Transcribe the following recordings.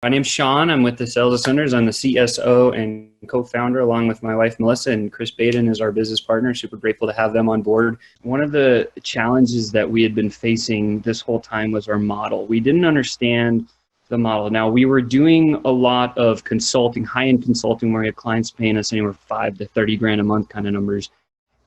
My name's Sean. I'm with the Sales Ascenders. I'm the CSO and co-founder, along with my wife, Melissa, and Chris Baden is our business partner. Super grateful to have them on board. One of the challenges that we had been facing this whole time was our model. We didn't understand the model. Now, we were doing a lot of consulting, high-end consulting, where we had clients paying us anywhere from 5 to 30 grand a month kind of numbers.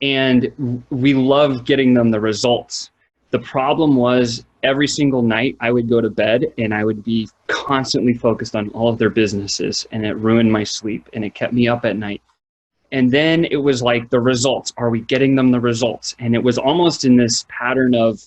And we loved getting them the results. The problem was every single night I would go to bed and I would be constantly focused on all of their businesses, and it ruined my sleep and it kept me up at night. And then it was like, the results, are we getting them the results? And it was almost in this pattern of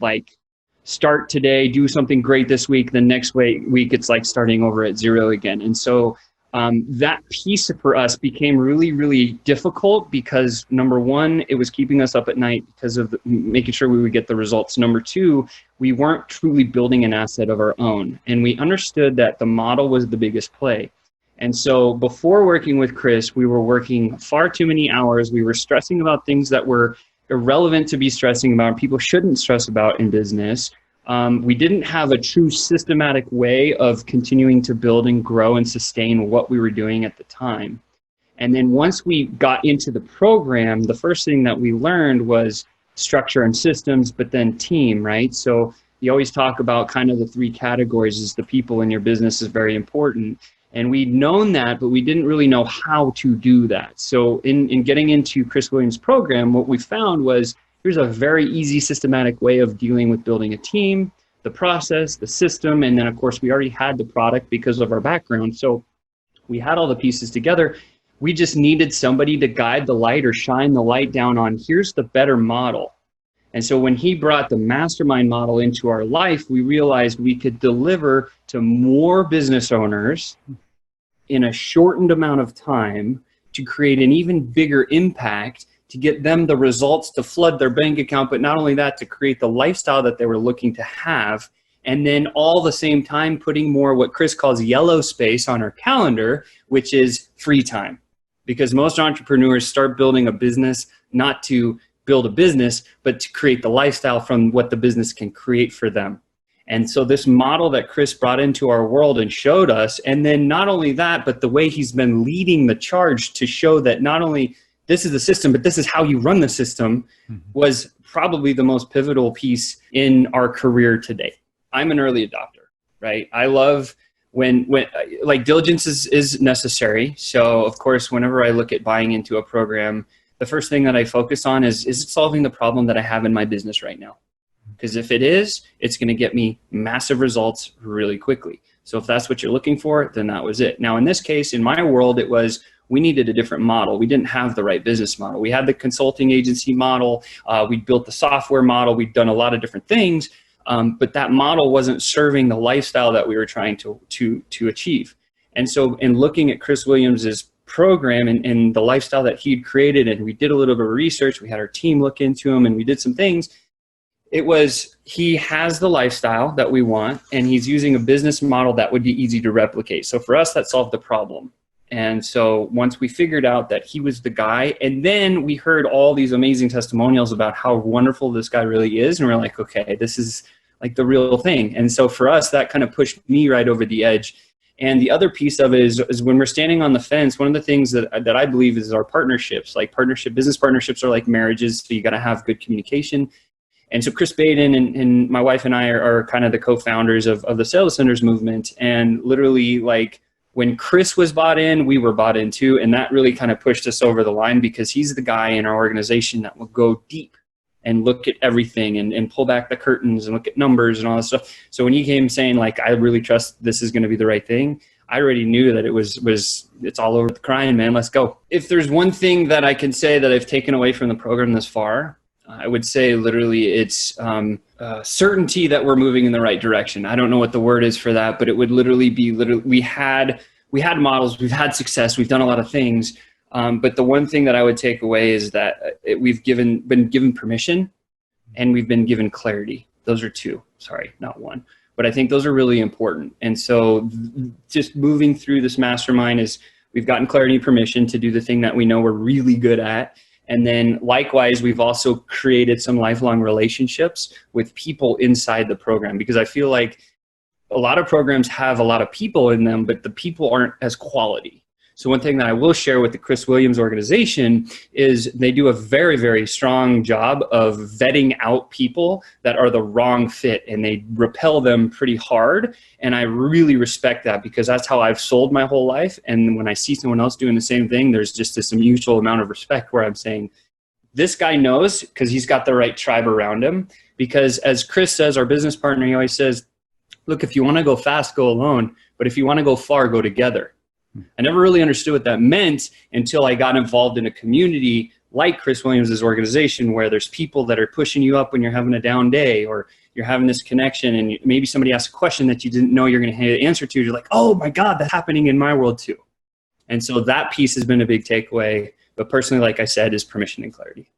like, start today, do something great this week, the next week it's like starting over at zero again. And so that piece for us became really, really difficult because, number one, it was keeping us up at night because of making sure we would get the results. Number two, we weren't truly building an asset of our own. And we understood that the model was the biggest play. And so before working with Chris, we were working far too many hours. We were stressing about things that were irrelevant to be stressing about, people shouldn't stress about in business. We didn't have a true systematic way of continuing to build and grow and sustain what we were doing at the time. And then once we got into the program, the first thing that we learned was structure and systems, but then team, right? So you always talk about kind of the three categories is the people in your business is very important. And we'd known that, but we didn't really know how to do that. So in getting into Chris Williams' program, what we found was here's a very easy systematic way of dealing with building a team, the process, the system, and then of course we already had the product because of our background. So we had all the pieces together. We just needed somebody to guide the light or shine the light down on here's the better model. And so when he brought the mastermind model into our life, we realized we could deliver to more business owners in a shortened amount of time to create an even bigger impact, to get them the results to flood their bank account, but not only that, to create the lifestyle that they were looking to have. And then all the same time, putting more what Chris calls yellow space on our calendar, which is free time. Because most entrepreneurs start building a business, not to build a business, but to create the lifestyle from what the business can create for them. And so this model that Chris brought into our world and showed us, and then not only that, but the way he's been leading the charge to show that not only this is the system, but this is how you run the system, was probably the most pivotal piece in our career today. I'm an early adopter, right? I love when like diligence is necessary. So of course, whenever I look at buying into a program, the first thing that I focus on is it solving the problem that I have in my business right now? Because if it is, it's going to get me massive results really quickly. So if that's what you're looking for, then that was it. Now, in this case, in my world, it was we needed a different model. We didn't have the right business model. We had the consulting agency model. We built the software model. We'd done a lot of different things, but that model wasn't serving the lifestyle that we were trying to achieve. And so in looking at Chris Williams's program and the lifestyle that he'd created, and we did a little bit of research, we had our team look into him and we did some things. It was, he has the lifestyle that we want, and he's using a business model that would be easy to replicate. So for us, that solved the problem. And so once we figured out that he was the guy, and then we heard all these amazing testimonials about how wonderful this guy really is, and we're like, okay, this is like the real thing. And so for us, that kind of pushed me right over the edge. And the other piece of it is when we're standing on the fence, one of the things that I believe is our partnerships. Like business partnerships are like marriages, so you got to have good communication. And so Chris Baden and my wife and I are kind of the co-founders of the Sales Ascenders movement. And literally, like, when Chris was bought in, we were bought in too. And that really kind of pushed us over the line because he's the guy in our organization that will go deep and look at everything and pull back the curtains and look at numbers and all that stuff. So when he came saying, like, I really trust this is going to be the right thing, I already knew that it's all over the crying, man. Let's go. If there's one thing that I can say that I've taken away from the program this far, I would say literally it's certainty that we're moving in the right direction. I don't know what the word is for that, but it would literally be we had models, we've had success, we've done a lot of things. But the one thing that I would take away is that we've been given permission and we've been given clarity. Those are two, sorry, not one. But I think those are really important. And so just moving through this mastermind is we've gotten clarity and permission to do the thing that we know we're really good at. And then likewise, we've also created some lifelong relationships with people inside the program, because I feel like a lot of programs have a lot of people in them, but the people aren't as quality. So one thing that I will share with the Chris Williams organization is they do a very, very strong job of vetting out people that are the wrong fit, and they repel them pretty hard. And I really respect that, because that's how I've sold my whole life. And when I see someone else doing the same thing, there's just this mutual amount of respect where I'm saying, this guy knows because he's got the right tribe around him. Because as Chris says, our business partner, he always says, look, if you want to go fast, go alone. But if you want to go far, go together. I never really understood what that meant until I got involved in a community like Chris Williams' organization, where there's people that are pushing you up when you're having a down day, or you're having this connection, and maybe somebody asks a question that you didn't know you're going to have an answer to. You're like, oh my God, that's happening in my world too. And so that piece has been a big takeaway. But personally, like I said, is permission and clarity.